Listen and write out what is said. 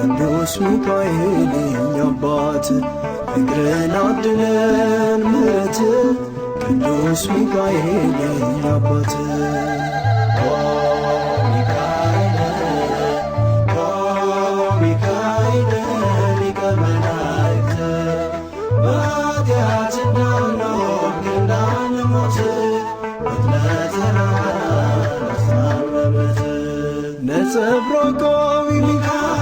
ቅዱስ ሚካኤል የኛ አባት ፍቅርን አድለን ምሕረት ቅዱስ ሚካኤል የኛ አባት ሚካኤል ሊቀ መላእክት በኃጢአት እንዳንወድቅ እንዳንሞት ነጸብራቃዊ ሚካኤል